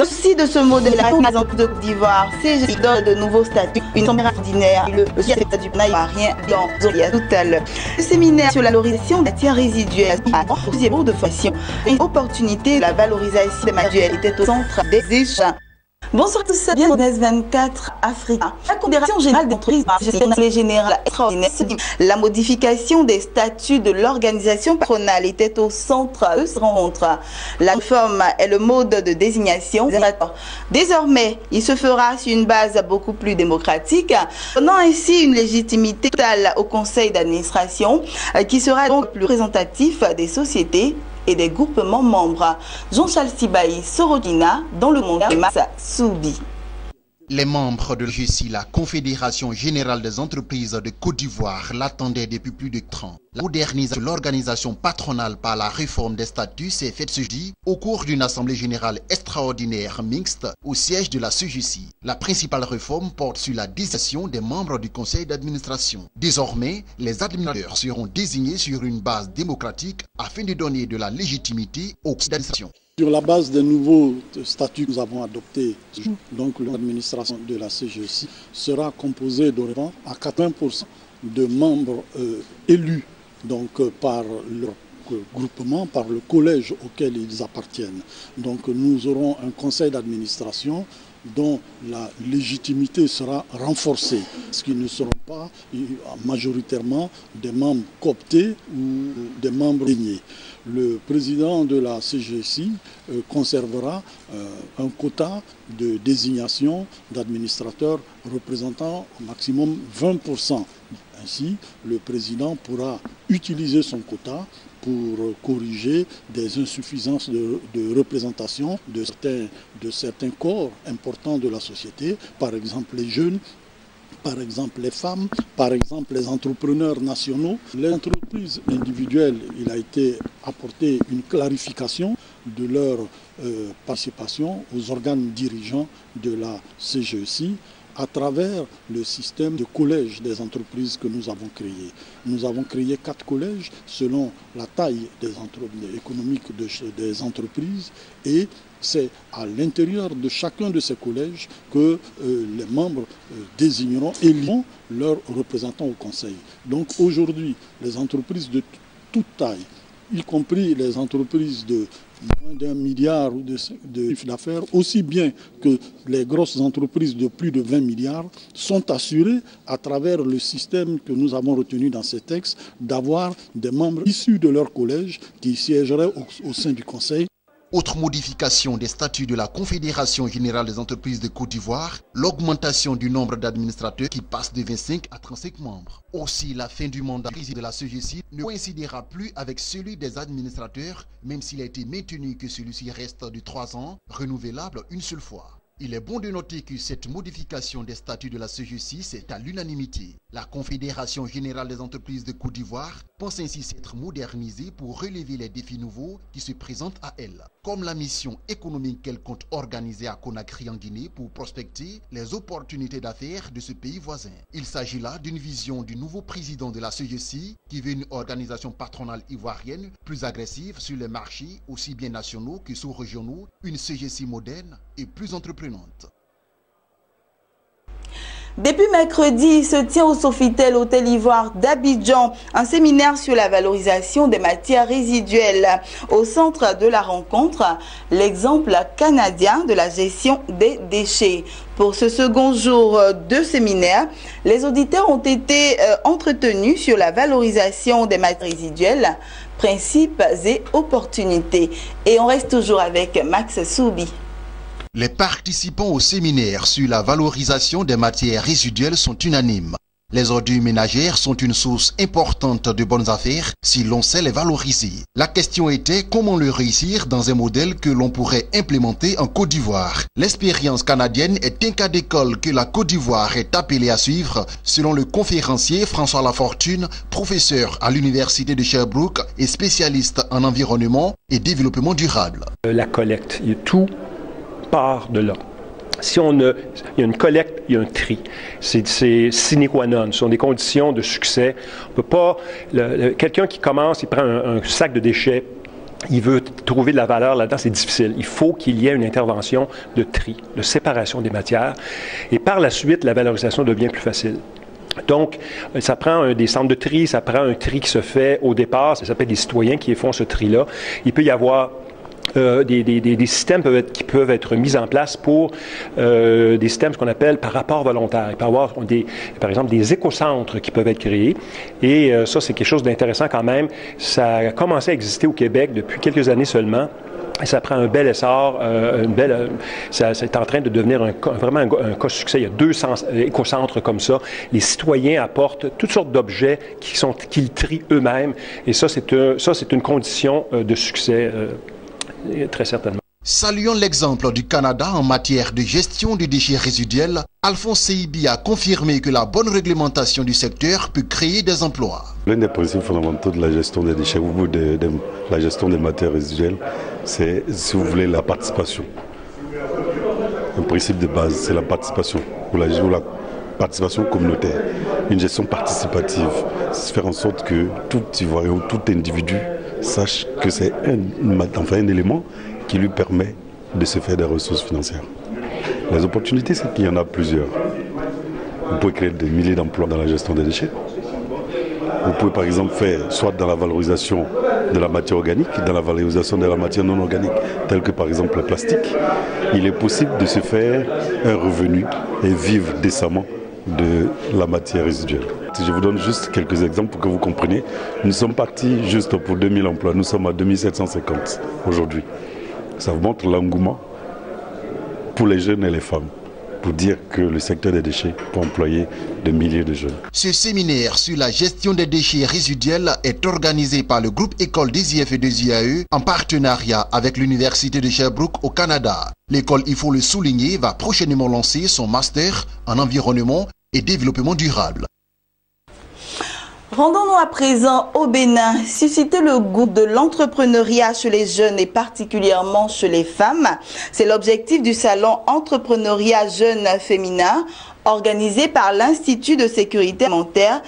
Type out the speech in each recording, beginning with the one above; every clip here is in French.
Dans le souci de ce modèle, la Côte d'Ivoire, CGC donne de nouveaux statuts, une assemblée ordinaire, le du rien dans tout à l'heure. Le séminaire sur la valorisation des matières résiduelles a proposé de formation. Une opportunité de la valorisation des matières était au centre des échanges. Bonsoir à tous, bienvenue au 24 Africa. La Confédération Générale des Entreprises l'Assemblée Générale Extraordinaire, la modification des statuts de l'organisation patronale était au centre de cette rencontre. La réforme est le mode de désignation. Désormais, il se fera sur une base beaucoup plus démocratique, donnant ainsi une légitimité totale au conseil d'administration qui sera donc plus représentatif des sociétés et des groupements membres. Jean-Charles Sibaï, Sorokina, dans le monde de Massa Soubi. Les membres de l'UGC, la Confédération Générale des Entreprises de Côte d'Ivoire, l'attendaient depuis plus de 30 ans. La modernisation de l'organisation patronale par la réforme des statuts s'est faite ce jeudi au cours d'une assemblée générale extraordinaire mixte au siège de la CGC. La principale réforme porte sur la désignation des membres du conseil d'administration. Désormais, les administrateurs seront désignés sur une base démocratique afin de donner de la légitimité au conseil d'administration. Sur la base des nouveaux statuts que nous avons adoptés, donc l'administration de la CGC sera composée dorénavant à 80% de membres élus donc, par leur groupement, par le collège auquel ils appartiennent. Donc nous aurons un conseil d'administration dont la légitimité sera renforcée, ce qui ne seront pas majoritairement des membres cooptés ou des membres désignés. Le président de la CGC conservera un quota de désignation d'administrateurs représentant au maximum 20%. Ainsi, le président pourra utiliser son quota pour corriger des insuffisances de représentation de certains corps importants de la société, par exemple les jeunes, par exemple les femmes, par exemple les entrepreneurs nationaux. Les entreprises individuelles, il a été apporté une clarification de leur participation aux organes dirigeants de la CGC à travers le système de collèges des entreprises que nous avons créé. Nous avons créé 4 collèges selon la taille économique des entreprises et c'est à l'intérieur de chacun de ces collèges que les membres désigneront et éliront leurs représentants au conseil. Donc aujourd'hui, les entreprises de toute taille, y compris les entreprises de moins d'1 milliard de chiffre d'affaires, aussi bien que les grosses entreprises de plus de 20 milliards, sont assurées à travers le système que nous avons retenu dans ces textes d'avoir des membres issus de leur collège qui siégeraient au sein du conseil. Autre modification des statuts de la Confédération Générale des Entreprises de Côte d'Ivoire, l'augmentation du nombre d'administrateurs qui passe de 25 à 35 membres. Aussi, la fin du mandat de la CGC ne coïncidera plus avec celui des administrateurs, même s'il a été maintenu que celui-ci reste de 3 ans, renouvelable une seule fois. Il est bon de noter que cette modification des statuts de la CGC, c'est à l'unanimité. La Confédération Générale des Entreprises de Côte d'Ivoire pense ainsi s'être modernisée pour relever les défis nouveaux qui se présentent à elle, comme la mission économique qu'elle compte organiser à Conakry en Guinée pour prospecter les opportunités d'affaires de ce pays voisin. Il s'agit là d'une vision du nouveau président de la CGC qui veut une organisation patronale ivoirienne plus agressive sur les marchés aussi bien nationaux que sous-régionaux, une CGC moderne et plus entreprenante. Depuis mercredi, se tient au Sofitel Hôtel Ivoire d'Abidjan un séminaire sur la valorisation des matières résiduelles. Au centre de la rencontre, l'exemple canadien de la gestion des déchets. Pour ce second jour de séminaire, les auditeurs ont été entretenus sur la valorisation des matières résiduelles, principes et opportunités. Et on reste toujours avec Max Soubi. Les participants au séminaire sur la valorisation des matières résiduelles sont unanimes. Les ordures ménagères sont une source importante de bonnes affaires si l'on sait les valoriser. La question était comment le réussir dans un modèle que l'on pourrait implémenter en Côte d'Ivoire. L'expérience canadienne est un cas d'école que la Côte d'Ivoire est appelée à suivre, selon le conférencier François Lafortune, professeur à l'université de Sherbrooke et spécialiste en environnement et développement durable. La collecte, tout part de là. Si il y a une collecte, il y a un tri. C'est sine qua non, ce sont des conditions de succès. On peut pas, quelqu'un qui commence, il prend un sac de déchets, il veut trouver de la valeur là-dedans, c'est difficile. Il faut qu'il y ait une intervention de tri, de séparation des matières. Et par la suite, la valorisation devient plus facile. Donc, ça prend des centres de tri, ça prend un tri qui se fait au départ, ça s'appelle des citoyens qui font ce tri-là. Il peut y avoir des systèmes qui peuvent être mis en place pour des systèmes, ce qu'on appelle par rapport volontaire. Il peut y avoir, par exemple, des écocentres qui peuvent être créés. Et ça, c'est quelque chose d'intéressant quand même. Ça a commencé à exister au Québec depuis quelques années seulement. Et ça prend un bel essor, c'est en train de devenir vraiment un cas de succès. Il y a 200 écocentres comme ça. Les citoyens apportent toutes sortes d'objets qu'ils trient eux-mêmes. Et ça, c'est une condition de succès, très certainement. Saluons l'exemple du Canada en matière de gestion des déchets résiduels. Alphonse Seibi a confirmé que la bonne réglementation du secteur peut créer des emplois. L'un des principes fondamentaux de la gestion des déchets ou de la gestion des matières résiduelles, c'est, si vous voulez, la participation. Un principe de base, c'est la participation ou la participation communautaire, une gestion participative. C'est faire en sorte que tout Ivoirien ou tout individu sache que c'est un élément qui lui permet de se faire des ressources financières. Les opportunités, c'est qu'il y en a plusieurs. Vous pouvez créer des milliers d'emplois dans la gestion des déchets. Vous pouvez par exemple faire soit dans la valorisation de la matière organique, dans la valorisation de la matière non organique, telle que par exemple le plastique. Il est possible de se faire un revenu et vivre décemment de la matière résiduelle. Si je vous donne juste quelques exemples pour que vous compreniez, nous sommes partis juste pour 2000 emplois, nous sommes à 2750 aujourd'hui. Ça vous montre l'engouement pour les jeunes et les femmes, pour dire que le secteur des déchets peut employer de milliers de jeunes. Ce séminaire sur la gestion des déchets résiduels est organisé par le groupe École des IF et des IAE en partenariat avec l'Université de Sherbrooke au Canada. L'école, il faut le souligner, va prochainement lancer son master en environnement et développement durable. Rendons-nous à présent au Bénin. Susciter le goût de l'entrepreneuriat chez les jeunes et particulièrement chez les femmes, c'est l'objectif du salon Entrepreneuriat Jeunes Féminin organisé par l'Institut de sécurité alimentaire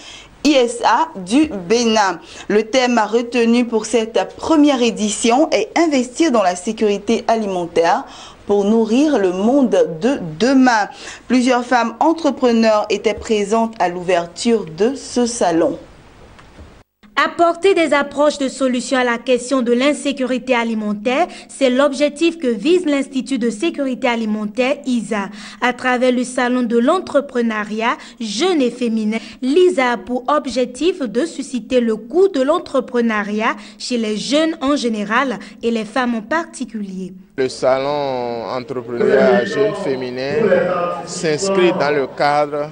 ISA du Bénin. Le thème retenu pour cette première édition est investir dans la sécurité alimentaire pour nourrir le monde de demain. Plusieurs femmes entrepreneurs étaient présentes à l'ouverture de ce salon. Apporter des approches de solutions à la question de l'insécurité alimentaire, c'est l'objectif que vise l'Institut de sécurité alimentaire ISA. À travers le salon de l'entrepreneuriat jeune et féminin, l'ISA a pour objectif de susciter le goût de l'entrepreneuriat chez les jeunes en général et les femmes en particulier. Le salon entrepreneuriat jeune féminin s'inscrit dans le cadre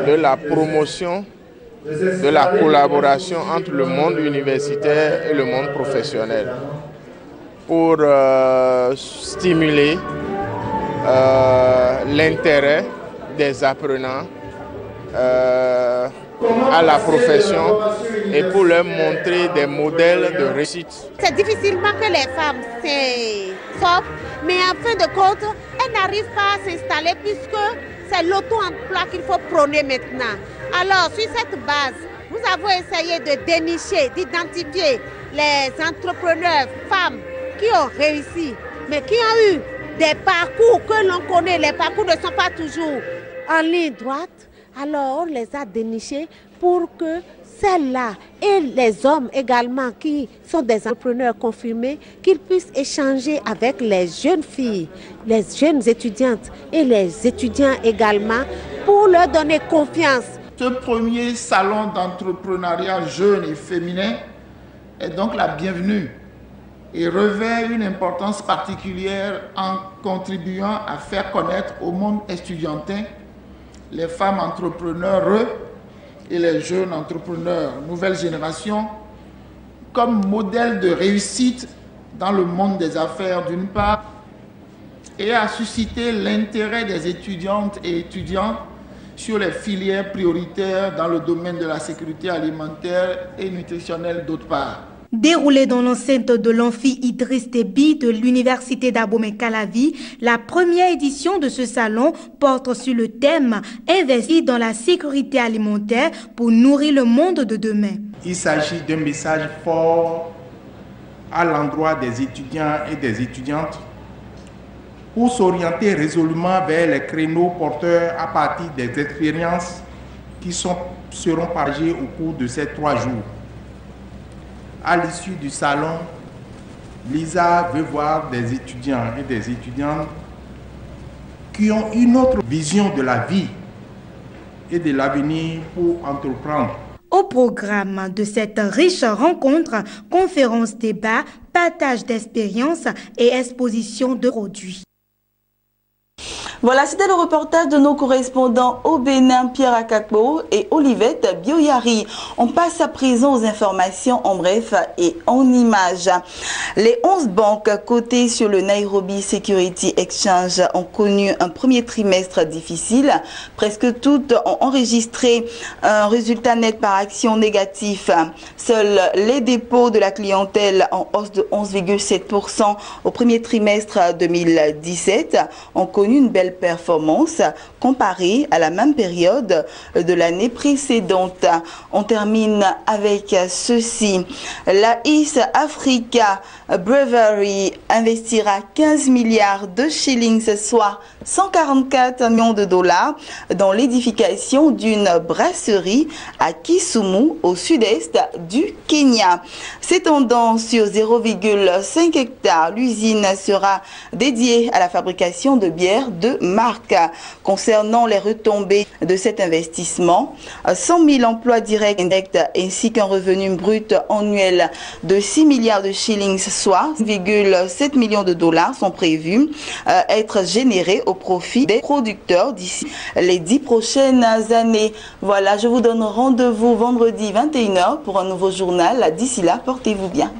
de la promotion de la collaboration entre le monde universitaire et le monde professionnel pour stimuler l'intérêt des apprenants à la profession et pour leur montrer des modèles de réussite. C'est difficilement que les femmes sortent, mais en fin de compte, elles n'arrivent pas à s'installer puisque c'est l'auto-emploi qu'il faut prôner maintenant. Alors, sur cette base, nous avons essayé de dénicher, d'identifier les entrepreneurs femmes qui ont réussi, mais qui ont eu des parcours que l'on connaît. Les parcours ne sont pas toujours en ligne droite. Alors, on les a dénichés pour que celles-là et les hommes également qui sont des entrepreneurs confirmés, qu'ils puissent échanger avec les jeunes filles, les jeunes étudiantes et les étudiants également pour leur donner confiance. Ce premier salon d'entrepreneuriat jeune et féminin est donc la bienvenue et revêt une importance particulière en contribuant à faire connaître au monde estudiantin les femmes entrepreneurs et les jeunes entrepreneurs, nouvelle génération, comme modèle de réussite dans le monde des affaires d'une part, et à susciter l'intérêt des étudiantes et étudiants sur les filières prioritaires dans le domaine de la sécurité alimentaire et nutritionnelle d'autre part. Déroulée dans l'enceinte de l'amphi Idriss Déby de l'Université d'Abomey-Calavi, la première édition de ce salon porte sur le thème « Investir dans la sécurité alimentaire pour nourrir le monde de demain ». Il s'agit d'un message fort à l'endroit des étudiants et des étudiantes pour s'orienter résolument vers les créneaux porteurs à partir des expériences qui seront partagées au cours de ces 3 jours. À l'issue du salon, l'ISA veut voir des étudiants et des étudiantes qui ont une autre vision de la vie et de l'avenir pour entreprendre. Au programme de cette riche rencontre, conférences, débats, partage d'expériences et exposition de produits. Voilà, c'était le reportage de nos correspondants au Bénin, Pierre Akakpo et Olivette Bioyari. On passe à présent aux informations en bref et en images. Les 11 banques cotées sur le Nairobi Security Exchange ont connu un premier trimestre difficile. Presque toutes ont enregistré un résultat net par action négatif. Seuls les dépôts de la clientèle en hausse de 11,7% au premier trimestre 2017 ont connu une belle performance comparée à la même période de l'année précédente. On termine avec ceci. La East Africa Brewery investira 15 milliards de shillings, soit 144 millions de dollars, dans l'édification d'une brasserie à Kisumu, au sud-est du Kenya. S'étendant sur 0,5 hectares, l'usine sera dédiée à la fabrication de bières de marque. Concernant les retombées de cet investissement, 100 000 emplois directs ainsi qu'un revenu brut annuel de 6 milliards de shillings, soit 1,7 millions de dollars, sont prévus être générés au profit des producteurs d'ici les 10 prochaines années. Voilà, je vous donne rendez-vous vendredi 21h pour un nouveau journal. D'ici là, portez-vous bien.